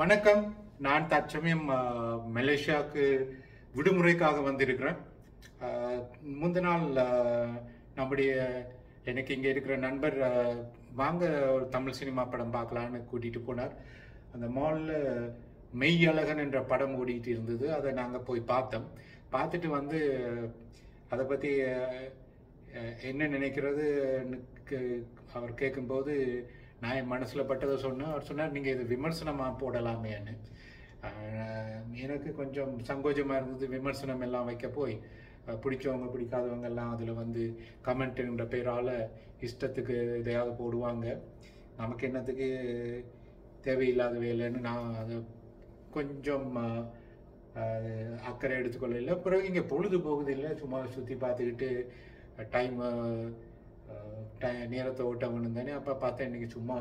வணக்கம். நான் தற்சமயம் மலேசியாவுக்கு விடுமுறைக்காக வந்திருக்கிறேன். முந்தின நாள் நம்முடைய எனக்கு இங்கே இருக்கிற நண்பர் வாங்க ஒரு தமிழ் சினிமா படம் பார்க்கலான்னு கூட்டிகிட்டு போனார். அந்த மாலில் மெய்யழகன் என்ற படம் ஓடிட்டு இருந்தது. அதை நாங்கள் போய் பார்த்தோம். பார்த்துட்டு வந்து அதை பற்றி என்ன நினைக்கிறது அவர் கேட்கும்போது நான் என் மனசில் பட்டதை சொன்னேன். அவர் சொன்னார், நீங்கள் இது விமர்சனமாக போடலாமேன்னு. எனக்கு கொஞ்சம் சங்கோஜமாக இருந்தது. விமர்சனம் எல்லாம் வைக்க போய் பிடிச்சவங்க பிடிக்காதவங்க எல்லாம் அதில் வந்து கமெண்ட்டுன்ற பேரால் இஷ்டத்துக்கு எதையாவது போடுவாங்க. நமக்கு என்னத்துக்கு தேவையில்லாத வேலைன்னு நான் அதை கொஞ்சம் அக்கறை எடுத்துக்கொள்ள. பிறகு இங்கே பொழுது போகுது இல்லை, சும்மா சுற்றி பார்த்துக்கிட்டு நேரத்தை ஓட்டவனு தானே. அப்போ பார்த்தா இன்றைக்கி சும்மா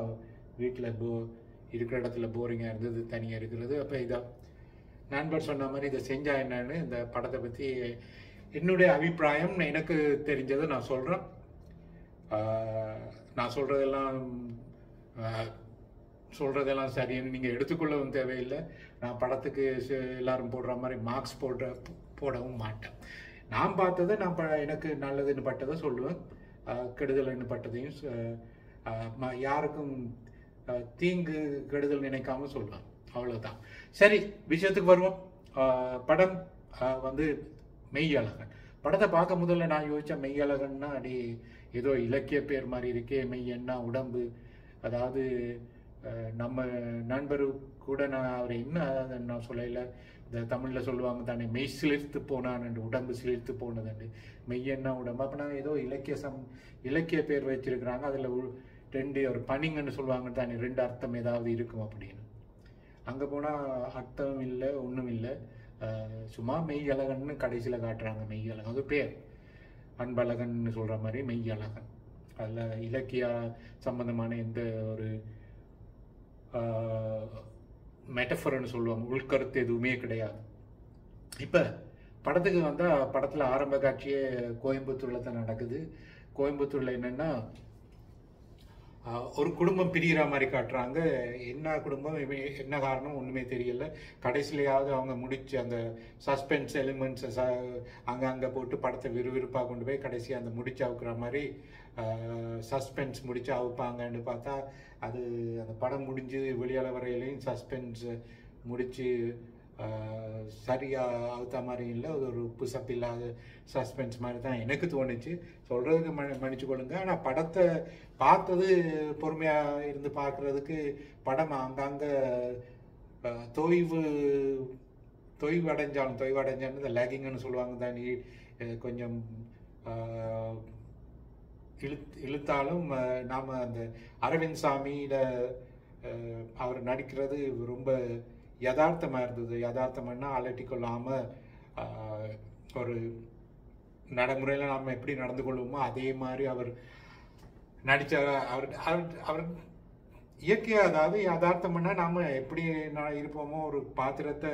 வீட்டில் இருக்கிற இடத்துல போரிங்காக இருந்தது, தனியாக இருக்கிறது. அப்போ இதான் நண்பர் சொன்ன மாதிரி இதை செஞ்சா என்னன்னு இந்த படத்தை பற்றி என்னுடைய அபிப்பிராயம், எனக்கு தெரிஞ்சதை நான் சொல்கிறேன். நான் சொல்கிறதெல்லாம் சரின்னு நீங்கள் எடுத்துக்கொள்ளவும் தேவையில்லை. நான் படத்துக்கு எல்லாரும் போடுற மாதிரி மார்க்ஸ் போடவும் மாட்டேன். நான் பார்த்ததை எனக்கு நல்லதுன்னு பட்டதை சொல்லுவேன், கெடுதல்னு பட்டதையும் யாருக்கும் தீங்கு கெடுதல் நினைக்காம சொல்லுவேன். அவ்வளோதான். சரி, விஷயத்துக்கு வருவோம். படம் வந்து மெய்யழகன். படத்தை பார்க்க முதல்ல நான் யோசித்தேன், மெய்யழகன்னா அடி ஏதோ இலக்கிய பேர் மாதிரி இருக்கே. மெய்யன்னா உடம்பு. அதாவது நம்ம நண்பர் கூட அவர் நான் சொல்லல, இந்த தமிழில் சொல்லுவாங்க தானே, மெய் சிலிர்த்து போனான்னு, உடம்பு சிலிர்த்து போனதுண்டு. மெய்யன்னா உடம்பு. அப்போ நான் ஏதோ இலக்கிய பேர் வச்சிருக்கிறாங்க, அதில் ஒரு பனிங்கன்னு சொல்லுவாங்க தானே, 2 அர்த்தம் ஏதாவது இருக்கும் அப்படின்னு. அங்கே போனால் அர்த்தம் இல்லை, ஒன்றும் இல்லை. சும்மா மெய்யழகன்னு கடைசியில் காட்டுறாங்க. மெய்யழகன் அது பேர். அன்பழகன்னு சொல்கிற மாதிரி மெய்யழகன். அதில் இலக்கிய சம்பந்தமான எந்த ஒரு மெட்டஃபர்னு சொல்லுவாங்க, உள்கருத்து எதுவுமே கிடையாது. இப்போ படத்துக்கு வந்தால் படத்தில் ஆரம்ப காட்சியே கோயம்புத்தூரில் தான் நடக்குது. கோயம்புத்தூரில் என்னென்னா ஒரு குடும்பம் பிரிகிற மாதிரி காட்டுறாங்க. என்ன குடும்பம், என்ன காரணம் ஒன்றுமே தெரியல. கடைசியிலையாவது அவங்க முடிச்சு அந்த சஸ்பென்ஸ் எலிமெண்ட்ஸை அங்கே போட்டு படத்தை விறுவிறுப்பாக கொண்டு போய் கடைசி அந்த முடிச்சு அவுக்குற மாதிரி சஸ்பென்ஸ் முடிச்சு அவுப்பாங்கன்னு பார்த்தா அது அந்த படம் முடிஞ்சு வெளியால வரையிலையும் சஸ்பென்ஸ் முடிச்சு சரியாக அவுத்த மாதிரி இல்லை. ஒரு உப்பு சப்பு இல்லாத சஸ்பென்ஸ் மாதிரி தான் எனக்கு தோணுச்சு. சொல்கிறதுக்கு மன்னிச்சு கொள்ளுங்க. ஆனால் படத்தை பார்த்தது பொறுமையாக இருந்து பார்க்குறதுக்கு படம் அங்கங்கே தொய்வு அடைஞ்சாலும் இந்த லேகிங்னு சொல்லுவாங்க தான், கொஞ்சம் இழுத்தாலும் நாம் அந்த அரவிந்த் சாமியில அவர் நடிக்கிறது ரொம்ப யதார்த்தமாக இருந்தது. யதார்த்தம்னா அலட்டி கொள்ளாமல் ஒரு நடைமுறையில் நாம் எப்படி நடந்து கொள்வோமோ அதே மாதிரி அவர் நடித்தார். அவர் இயற்கையாக, அதாவது யதார்த்தம்னா நாம் எப்படி இருப்போமோ, ஒரு பாத்திரத்தை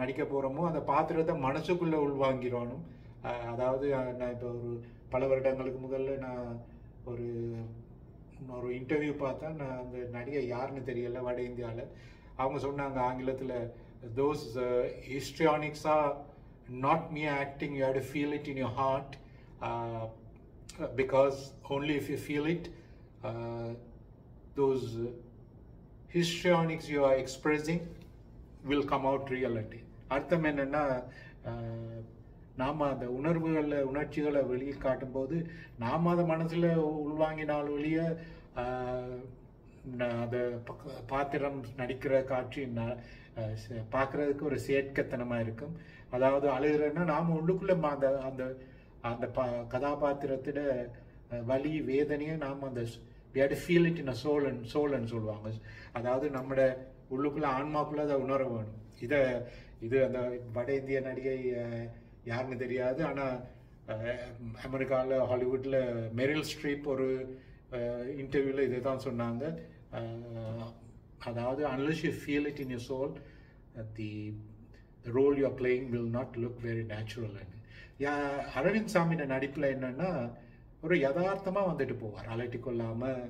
நடிக்க போகிறோமோ அந்த பாத்திரத்தை மனசுக்குள்ளே உள்வாங்கிறோனும். அதாவது நான் இப்போ ஒரு பல வருடங்களுக்கு முதல்ல நான் ஒரு இன்டர்வியூ பார்த்தா, நான் அந்த நடிகை யாருன்னு தெரியல, வட இந்தியாவில். அவங்க சொன்னாங்க ஆங்கிலத்தில், those histrionics are not mere acting, you have to feel it in your heart, because only if you feel it, those histrionics you are expressing will come out reality. அர்த்தம் என்னன்னா, நாம் அந்த உணர்ச்சிகளை வெளியே காட்டும்போது நாம் அதை மனசில் உள்வாங்கினால் வெளியே அந்த பாத்திரம் நடிக்கிற காட்சி பார்க்குறதுக்கு ஒரு செயற்கத்தனமாக இருக்கும். அதாவது அழுகிறன்னா நாம் உள்ளுக்குள்ளே அந்த அந்த அந்த கதாபாத்திரத்தோட வலி வேதனையை நாம் அந்த we have to feel it in a soulன்னு சொல்லுவாங்க. அதாவது நம்மளோட உள்ளுக்குள்ளே ஆன்மாக்குள்ளே அதை உணர வேணும். இது அந்த வட இந்திய நடிகை யாருன்னு தெரியாது. ஆனால் அமெரிக்காவில் ஹாலிவுட்டில் மெரில் ஸ்ட்ரீப் ஒரு இன்டர்வியூவில் இதை தான் சொன்னாங்க. அதாவது unless you feel it in your soul, the role you are playing will not look very natural. Aravind சாமியோட நடிப்பில் என்னன்னா ஒரு யதார்த்தமாக வந்துட்டு போவார், அலட்டி கொள்ளாமல்.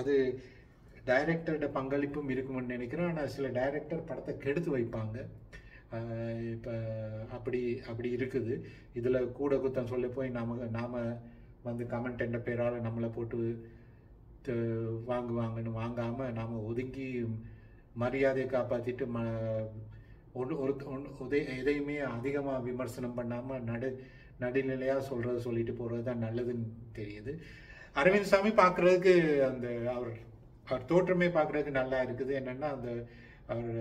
அது டைரக்டரோட பங்களிப்பும் இருக்குமென்னு நினைக்கிறேன். ஆனால் சில டைரக்டர் படத்தை கெடுத்து வைப்பாங்க. இப்போ அப்படி அப்படி இருக்குது. இதில் கூட குத்தம் சொல்ல போய் நாம் வந்து கமெண்ட் என்ற பேரால் நம்மளை போட்டு வாங்குவாங்கன்னு வாங்காமல் நாம் ஒதுங்கி மரியாதையை காப்பாற்றிட்டு எதையுமே அதிகமாக விமர்சனம் பண்ணாமல் நடுநிலையாக சொல்லிட்டு போகிறது தான் நல்லதுன்னு தெரியுது. அரவிந்த் சாமி பார்க்குறதுக்கு அந்த அவர் தோற்றமே பார்க்குறதுக்கு நல்லா இருக்குது. என்னென்னா அந்த அவர்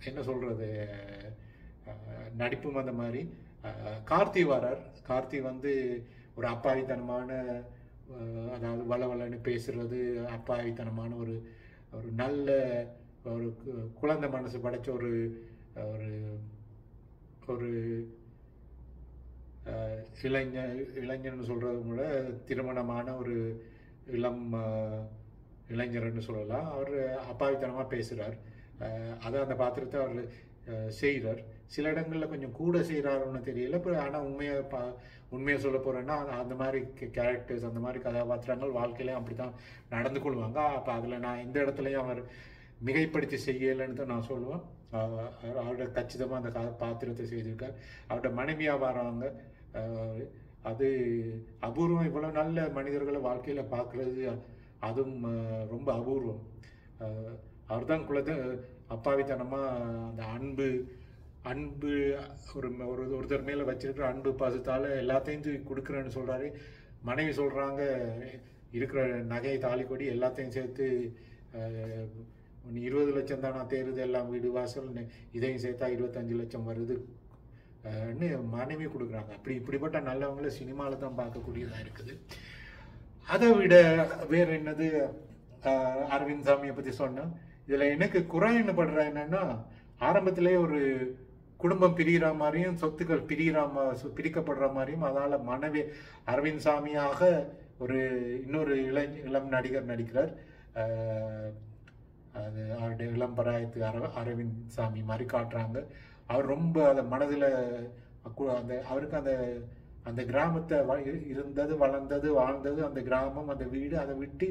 என்ன சொல்கிறது, நடிப்பும் அந்த மாதிரி. கார்த்தி வரார். கார்த்தி வந்து ஒரு அப்பாவித்தனமான, அதாவது வளவலன்னு பேசுறது, அப்பாவித்தனமான ஒரு ஒரு நல்ல ஒரு குழந்தை மனசு படைச்ச ஒரு ஒரு இளைஞர்னு சொல்கிறத விட திருமணமான ஒரு இளைஞர்னு சொல்லலாம். அவர் அப்பாவித்தனமாக பேசுகிறார். அதை அந்த பாத்திரத்தை அவர் செய்கிறார். சில இடங்களில் கொஞ்சம் கூட செய்கிறாருன்னு தெரியல. ஆனால் உண்மையை சொல்ல போகிறேன்னா அந்த மாதிரி கேரக்டர்ஸ், அந்த மாதிரி கதாபாத்திரங்கள் வாழ்க்கையிலையும் அப்படி தான் நடந்து கொள்வாங்க. அப்போ அதில் நான் இந்த இடத்துலையும் அவர் மிகைப்படுத்தி செய்யலைன்னு தான் நான் சொல்லுவேன். அவரோட கச்சிதமாக அந்த பாத்திரத்தை செய்திருக்கார். அவரோட மனைவியாக வராங்க. அது அபூர்வம். இவ்வளோ நல்ல மனிதர்களை வாழ்க்கையில் பார்க்குறது அதுவும் ரொம்ப அபூர்வம். அவர் தான் அப்பாவித்தனமாக அந்த அன்பு ஒருத்தர் மேலே வச்சிருக்கிற அன்பு பாசத்தால் எல்லாத்தையும் கொடுக்குறேன்னு சொல்கிறாரு. மனைவி சொல்கிறாங்க, இருக்கிற நகை தாலி கொடி எல்லாத்தையும் சேர்த்து 20 லட்சம் தான் நான் தேருது, எல்லாம் வீடு வாசல் இதையும் சேர்த்தா 25 லட்சம் வருதுன்னு மனைவி கொடுக்குறாங்க. இப்படிப்பட்ட நல்லவங்களை சினிமாவில் தான் பார்க்கக்கூடியதாக இருக்குது. அதை விட வேற என்னது, அரவிந்த் சாமியை பற்றி சொன்னேன். இதில் எனக்கு குறை என்னப்படுற என்னன்னா, ஆரம்பத்திலே ஒரு குடும்பம் பிரிகிற மாதிரியும் சொத்துக்கள் பிரிக்கப்படுற மாதிரியும், அதால் மனைவி அரவிந்த் சாமியாக இன்னொரு இளம் நடிகர் நடிக்கிறார். அது அவருடைய இளம் பராயத்து அரவிந்த் சாமி மாதிரி காட்டுறாங்க. அவர் ரொம்ப அதை மனதில் அவருக்கு அந்த கிராமத்தை இருந்தது, வளர்ந்தது, வாழ்ந்தது அந்த கிராமம், அந்த வீடு, அதை விட்டு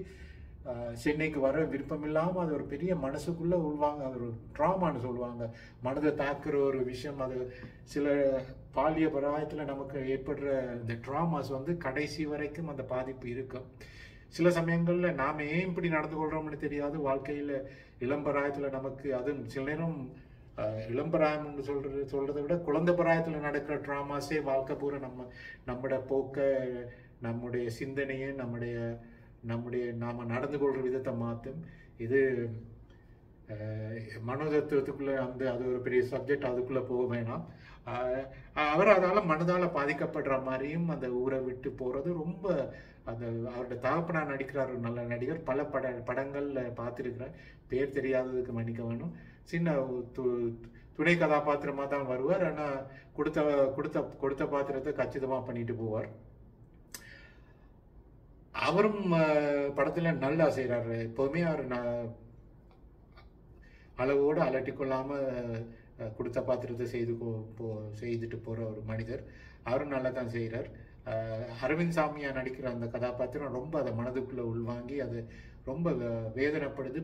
சென்னைக்கு வர விருப்பம் இல்லாமல் அது ஒரு பெரிய மனசுக்குள்ளே உள்வாங்க. அது ஒரு ட்ராமான்னு சொல்லுவாங்க, மனதை தாக்குற ஒரு விஷயம். அது சில பாலிய பராயத்தில் நமக்கு ஏற்படுற இந்த ட்ராமாஸ் வந்து கடைசி வரைக்கும் அந்த பாதிப்பு இருக்கும். சில சமயங்களில் நாம் ஏன் இப்படி நடந்து கொள்கிறோம்னு தெரியாது. வாழ்க்கையில் இளம்பராயத்தில் நமக்கு அதுவும் சில நேரம் இளம்பராயம்னு சொல்கிறத விட குழந்தை பராயத்தில் நடக்கிற ட்ராமாஸே வாழ்க்கை பூரா நம்மளோட போக்க, நம்முடைய சிந்தனையை, நாம் நடந்து கொள்கிற விதத்தை மாற்றும். இது மனோதத்துவத்துக்குள்ளே அது ஒரு பெரிய சப்ஜெக்ட், அதுக்குள்ளே போக வேணாம். அவர் அதால் மனதால் பாதிக்கப்படுற மாதிரியும் அந்த ஊரை விட்டு போகிறது ரொம்ப அவரோட தகப்பனா நடிக்கிறார். ஒரு நல்ல நடிகர். பல படங்களில் பார்த்துருக்கிறேன். பேர் தெரியாததுக்கு மன்னிக்க வேணும். சின்ன துணை கதாபாத்திரமாக தான் வருவார். ஆனால் கொடுத்த பாத்திரத்தை கச்சிதமாக பண்ணிட்டு போவார். அவரும் படத்தில் நல்லா செய்கிறாரு. எப்போவுமே அவர் அளவோடு அலட்டிக்கொள்ளாமல் கொடுத்த பாத்திரத்தை செய்துட்டு போகிற ஒரு மனிதர். அவரும் நல்லா தான் செய்கிறார். அரவிந்த் சாமியா நடிக்கிற அந்த கதாபாத்திரம் ரொம்ப அதை மனதுக்குள்ளே உள்வாங்கி அது ரொம்ப வேதனைப்படுது.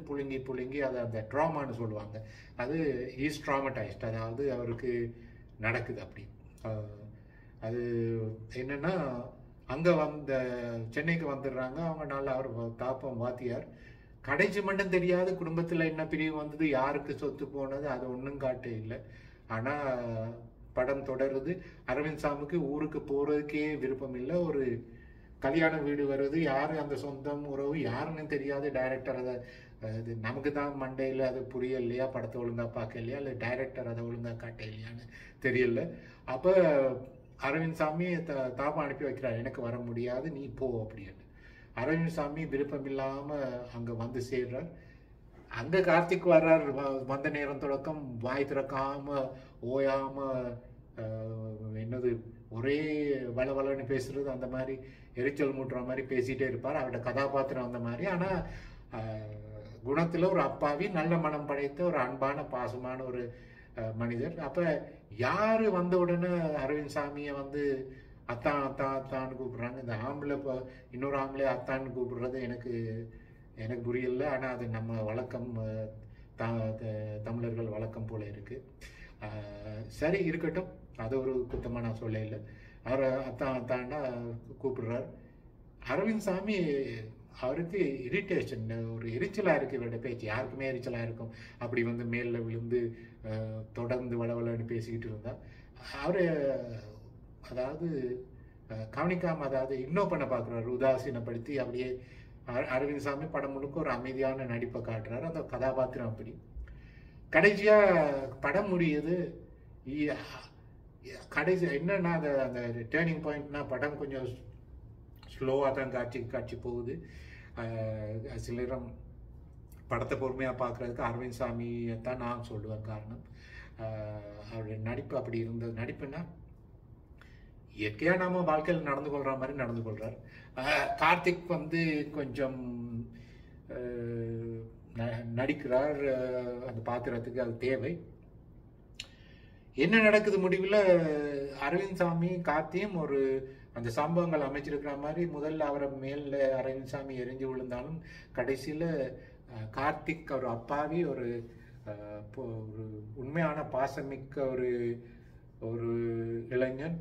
புழுங்கி அதை அந்த ட்ராமான்னு சொல்லுவாங்க. அது ஈஸ் ட்ராமடைஸ்ட், அதாவது அவருக்கு நடக்குது அப்படி. அது என்னென்னா, அங்கே சென்னைக்கு வந்துடுறாங்க அவங்க. நல்லா அவர் தாப்பம் வாத்தியார். கடைசி மட்டும் தெரியாது குடும்பத்தில் என்ன பிரிவு வந்தது, யாருக்கு சொத்து போனது, அது ஒன்றும் காட்டே இல்லை. ஆனால் படம் தொடருது. அரவிந்த் சாமிக்கு ஊருக்கு போகிறதுக்கே விருப்பம் இல்லை. ஒரு கல்யாண வீடு வருது, யார் அந்த சொந்தம் உறவு யாருன்னு தெரியாது. டைரக்டர் அதை இது நமக்கு தான் மண்டையில் அது புரியலையா, படத்தை ஒழுங்காக பார்க்க இல்லையா, இல்லை டைரக்டர் அதை ஒழுங்காக காட்ட இல்லையான்னு தெரியல. அப்போ அரவிந்த் சாமி தாப்பா அனுப்பி வைக்கிறார், எனக்கு வர முடியாது, நீ போ அப்படின்னு. அரவிந்த் சாமி விருப்பம் இல்லாமல் அங்கே வந்து சேர்றார். அங்கே கார்த்திக் வர்றார். வந்த நேரம் தொடக்கம் வாய் திறக்காமல் ஓயாமல் என்னது ஒரே வளவலன்னு பேசுறது, அந்த மாதிரி எரிச்சல் மூட்டுற மாதிரி பேசிகிட்டே இருப்பார். அவரோட கதாபாத்திரம் அந்த மாதிரி. ஆனால் குணத்தில் ஒரு அப்பாவி, நல்ல மனம் படைத்த ஒரு அன்பான பாசமான ஒரு மனிதர். அப்போ யார் வந்த உடனே அரவிந்த் சாமியை அத்தான் அத்தான் அத்தான்னு கூப்பிட்றாங்க. இந்த ஆம்பளை இன்னொரு ஆம்பளை அத்தான்னு கூப்பிடுறது எனக்கு எனக்கு புரியல. ஆனால் அது நம்ம வழக்கம், தமிழர்கள் வழக்கம் போல இருக்கு. சரி இருக்கட்டும், அது ஒரு குத்தமாக நான் சொல்ல இல்லை. அவர் அத்தாண்டா கூப்பிடுறார். அரவிந்த் சாமி அவருக்கு இரிட்டேஷன், ஒரு எரிச்சலாக இருக்குது இவருடைய பேச்சு. யாருக்குமே எரிச்சலாக இருக்கும். அப்படி வந்து மேலில் விழுந்து தொடர்ந்து வளவலன்னு பேசிக்கிட்டு இருந்தா அவர் அதாவது கவனிக்காமல், அதாவது இக்னோர் பண்ண பார்க்குறாரு, உதாசீனப்படுத்தி. அப்படியே அரவிந்த் சாமி படம் முழுக்க ஒரு அமைதியான நடிப்பை காட்டுறாரு, அந்த கதாபாத்திரம் அப்படி. கடைசியாக படம் முடியுது. கடைசி என்னன்னா, அந்த டேர்னிங் பாயிண்ட்னா படம் கொஞ்சம் ஸ்லோவாக தான் காட்சி போகுது. சிலரம் படத்தை பொறுமையாக பார்க்குறதுக்கு அரவிந்த் சாமியை தான் நான் சொல்லுவேன். காரணம் அவருடைய நடிப்பு அப்படி இருந்தது. நடிப்புன்னா இயற்கையாக நாம வாழ்க்கையில் நடந்து கொள்கிற மாதிரி நடந்து கொள்கிறார். கார்த்திக் வந்து கொஞ்சம் நடிக்கிறார், அந்த பாத்திரத்துக்கு அது தேவை. என்ன நடக்குது முடிவில், அரவிந்த் சாமி கார்த்தியும் ஒரு அந்த சம்பவங்கள் அமைச்சிருக்கிற மாதிரி முதல்ல அவரை மேல அரவிந்த் சாமி எரிஞ்சு விழுந்தாலும் கடைசியில் கார்த்திக் ஒரு அப்பாவி, ஒரு உண்மையான பாசமிக்க ஒரு இளைஞன்.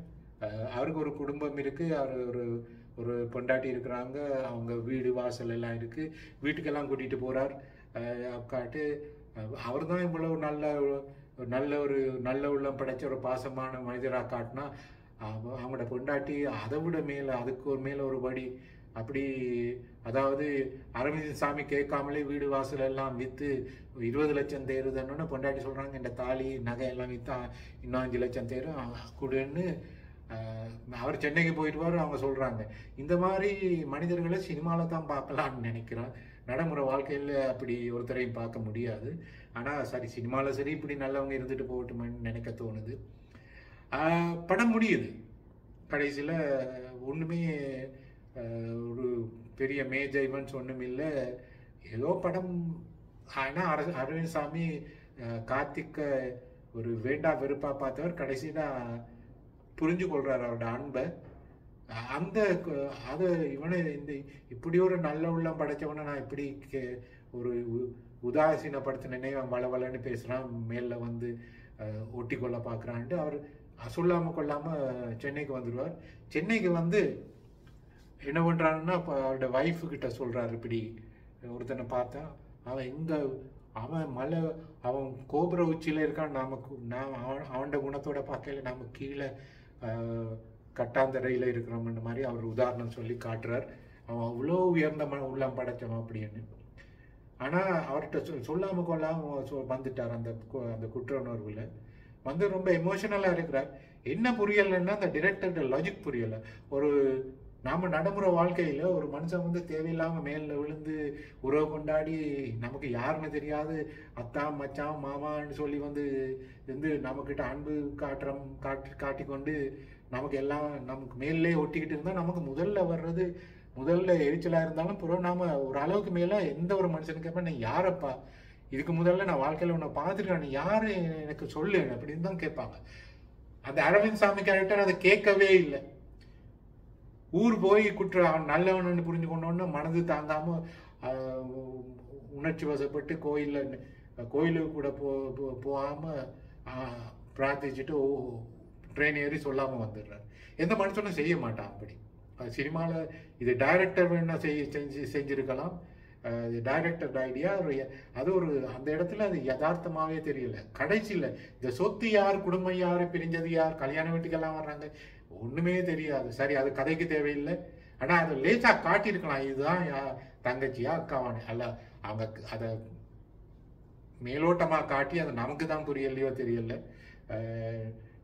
அவருக்கு ஒரு குடும்பம் இருக்குது, அவர் ஒரு பொண்டாட்டி இருக்கிறாங்க, அவங்க வீடு வாசல் எல்லாம் இருக்குது. வீட்டுக்கெல்லாம் கூட்டிகிட்டு போகிறார். காட்டு அவர் தான் இவ்வளவு நல்ல உள்ளம் படைச்ச ஒரு பாசமான மனிதராக காட்டினா, அவங்களோட பொண்டாட்டி அதை விட மேலே, அதுக்கு ஒரு மேலே ஒரு படி அப்படி. அதாவது அரவிந்த் சாமி கேட்காமலே வீடு வாசல் எல்லாம் விற்று 20 லட்சம் தேருதுன்னு பொண்டாட்டி சொல்கிறாங்க. இந்த தாலி நகை எல்லாம் விற்றா இன்னும் 5 லட்சம் தேரும் கொடுன்னு. அவர் சென்னைக்கு போயிடுவார். அவங்க சொல்கிறாங்க. இந்த மாதிரி மனிதர்களை சினிமாவில் தான் பார்க்கலான்னு நினைக்கிறேன். நடைமுறை வாழ்க்கையில் அப்படி ஒருத்தரையும் பார்க்க முடியாது. ஆனால் சரி, சினிமாவில் சரி இப்படி நல்லவங்க இருந்துட்டு போகட்டுமென்னு நினைக்க தோணுது. படம் முடியுது. கடைசியில் ஒன்றுமே ஒரு பெரிய மேஜர் ஈவெண்ட்ஸ் ஒன்றும் இல்லை, ஏதோ படம். ஆனால் அரவிந்த் சாமி கார்த்திக்க ஒரு வேண்டா வெறுப்பாக பார்த்தவர் கடைசியில் புரிஞ்சு கொள்கிறார் அவரோட அன்பை. அது இவனை இப்படி ஒரு நல்ல உள்ளம் படைச்சவனை நான் இப்படி ஒரு உதாசீனப்படுத்தினே வளவலன்னு பேசுகிறான், மேலில் வந்து ஒட்டி கொள்ள பார்க்குறான்ட்டு அவர் சொல்லாமல் கொள்ளாமல் சென்னைக்கு வந்துடுவார். சென்னைக்கு வந்து என்ன பண்ணுறாங்கன்னா, இப்போ அவரோட ஒய்ஃபுக்கிட்ட சொல்கிறார், இப்படி ஒருத்தனை பார்த்தா அவன் கோபுர உச்சியில் இருக்கான், அவனோட குணத்தோட பார்க்கல நாம கீழே கட்டாந்தரையில் இருக்கிறோம்ன்ற மாதிரி அவர் உதாரணம் சொல்லி காட்டுறார். அவன் அவ்வளோ உயர்ந்த உள்ளம் படைச்சவன் அப்படின்னு. ஆனால் அவர்கிட்ட சொல்லாமல் கொள்ளாமல் வந்துட்டார். அந்த குற்ற உணர்வில் வந்து ரொம்ப எமோஷனலாக இருக்கிறார். என்ன புரியலைன்னா, அந்த டிரெக்டரோட லாஜிக் புரியலை. நாம் நடைமுறை வாழ்க்கையில் ஒரு மனுஷன் வந்து தேவையில்லாமல் மேலில் விழுந்து உறவு கொண்டாடி நமக்கு யாருன்னு தெரியாது அத்தான் மச்சான் மாமான்னு சொல்லி வந்து நம்மக்கிட்ட அன்பு காட்டிக்கொண்டு நமக்கு மேலே ஒட்டிக்கிட்டு இருந்தால் நமக்கு முதல்ல எரிச்சலாக இருந்தாலும் பிறகு நாம் ஒரு அளவுக்கு மேலே எந்த ஒரு மனுஷனுக்கு கேட்பேன், நீ யாரப்பா, இதுக்கு முதல்ல நான் வாழ்க்கையில் உன்னை பார்த்துருக்கேன், நீ யாரு எனக்கு சொல்லு அப்படின்னு தான் கேட்பாங்க. அந்த அரவிந்த் சாமி கேரக்டர் அதை கேட்கவே இல்லை. ஊர் போய் அவன் நல்லவன் புரிஞ்சு கொண்டோன்னு மனது தாங்காமல் உணர்ச்சி வசப்பட்டு கோயிலுக்கு கூட போகாமல் பிரார்த்திச்சுட்டு ட்ரெயின் ஏறி சொல்லாமல் வந்துடுறார். எந்த மனுஷனும் செய்ய மாட்டான் அப்படி. சினிமாவில் இது டைரக்டர் வேணா செஞ்சிருக்கலாம். டைரக்டர் ஐடியா அது அந்த இடத்துல அது யதார்த்தமாகவே தெரியல. கடைசியில் இந்த சொத்து யார், குடும்பம் யார், பிரிஞ்சது யார், கல்யாண வீட்டுக்கெல்லாம் வர்றாங்க, ஒன்றுமே தெரியாது. சரி, அது கதைக்கு தேவையில்லை. ஆனால் அதை லேசாக காட்டியிருக்கலாம், இதுதான் தங்கச்சியா அக்காவானே. அல்ல, அவங்க அதை மேலோட்டமாக காட்டி அது நமக்கு தான் புரியலையோ தெரியல,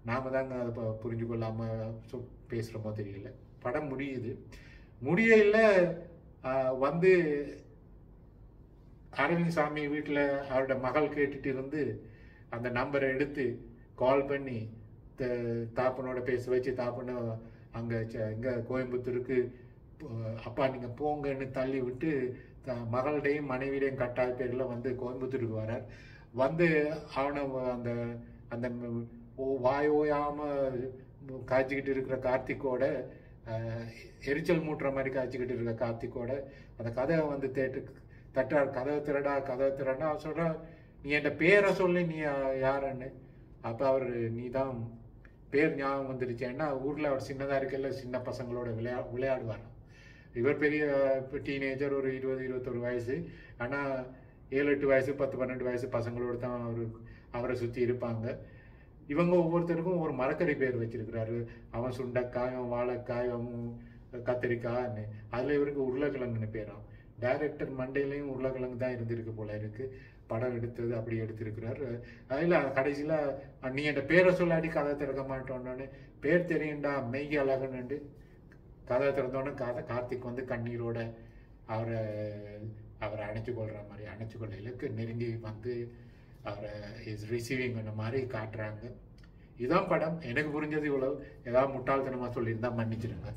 நாம தாங்க அதை புரிஞ்சு கொள்ளாமல் பேசுகிறோமோ தெரியல. படம் முடியல வந்து அரவிந்த் சாமி வீட்டில் அவரோட மகள் கேட்டுட்டு இருந்து அந்த நம்பரை எடுத்து கால் பண்ணி தாப்பனோட பேச வச்சு தாப்பனை இங்கே கோயம்புத்தூருக்கு அப்பா நீங்கள் போங்கன்னு தள்ளி விட்டு மகள்கிட்டையும் மனைவியுடையும் கட்டாய பேரில் வந்து கோயம்புத்தூருக்கு வரார். வந்து அவனை அந்த வாயோயாமல் காய்ச்சிக்கிட்டு இருக்கிற கார்த்திக்கோட, எரிச்சல் மூட்டுற மாதிரி காய்ச்சிக்கிட்டு இருக்கிற கார்த்திக்கோட அந்த கதை வந்து தட்டுறாரு, கதவை திறடா கதவை திறடா. அவர் சொல்ற, நீ என் பேரை சொல்லி நீ யாருன்னு. அப்போ அவர், நீ தான் பேர் ஞாபகம் வந்துருச்சு. ஏன்னா ஊரில் அவர் சின்னதாக இருக்கல, சின்ன பசங்களோட விளையாடுவார். இவர் பெரிய டீனேஜர், ஒரு 20-21 வயசு. ஆனால் 7-8 வயசு 10-12 வயசு பசங்களோடு தான் அவரை சுற்றி இருப்பாங்க. இவங்க ஒவ்வொருத்தருக்கும் ஒரு மரக்கறி பேர் வச்சிருக்கிறாரு. அவன் சுண்டைக்காய், அவன் வாழைக்காய், அவன் கத்திரிக்காய்ன்னு. அதில் இவருக்கு உருளைக்கிழங்குன்னு பேரான். டைரக்டர் மண்டையிலையும் உருளைக்கிழங்கு தான் இருந்திருக்கு போல இருக்கு. படம் எடுத்தது அப்படி எடுத்திருக்கிறார். அதில் கடைசியில், நீ என் பேரை சொல்லாடி கதை திறக்க மாட்டோன்னு, பேர் தெரியும்டா மெய்கி அழகுன்னு கதை திறந்தோன்னு கார்த்திக் வந்து கண்ணீரோட அவரை அணைச்சு கொள்கிற மாதிரி, அணைச்சு கொள்ள இலக்கு நெருங்கி வந்து அவரை இஸ் ரிசீவிங் பண்ண மாதிரி காட்டுறாங்க. இதுதான் படம். எனக்கு புரிஞ்சது இவ்வளவு. ஏதாவது முட்டாள்தனமாக சொல்லியிருந்தா மன்னிச்சிடுங்க.